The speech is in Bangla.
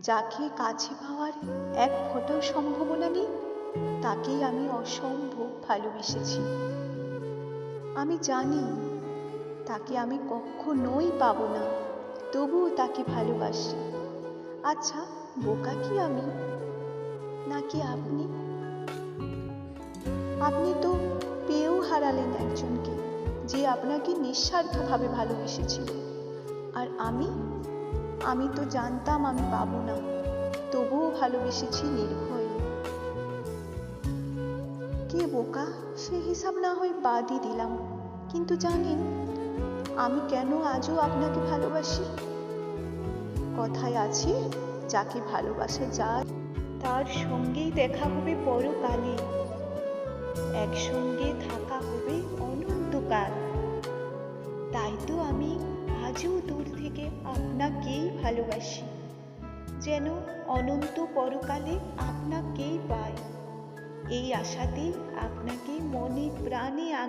যাকে কাছে পাওয়ার এক ফোঁটাও সম্ভাবনা নেই, তাকেই আমি অসম্ভব ভালোবেসেছি। আমি জানি তাকে আমি কখনোই পাবো না, তবুও তাকে ভালোবাসি। আচ্ছা, বোকা কি আমি, নাকি আপনি? আপনি তো পেয়েও হারালেন একজনকে যে আপনাকে নিঃস্বার্থভাবে ভালোবেসেছিল। আর আমি তো জানতাম আমি পাবো না, তবুও ভালোবেসেছি নির্ভয়ে। কে বোকা সে হিসাব না হয় বাদই দিলাম, কিন্তু জানেন আমি কেন আজও আপনাকে ভালোবাসি? কথায় আছে, যাকে ভালোবাসা যায় তার সঙ্গেই দেখা হবে পরকালে, একসঙ্গে থাকা হবে অনন্তকাল। তাই তো আমি আজও দূর থেকে আপনাকেই ভালোবাসি, যেন অনন্ত পরকালে আপনাকেই পাই। এই আশাতেই আপনাকে মনে প্রাণে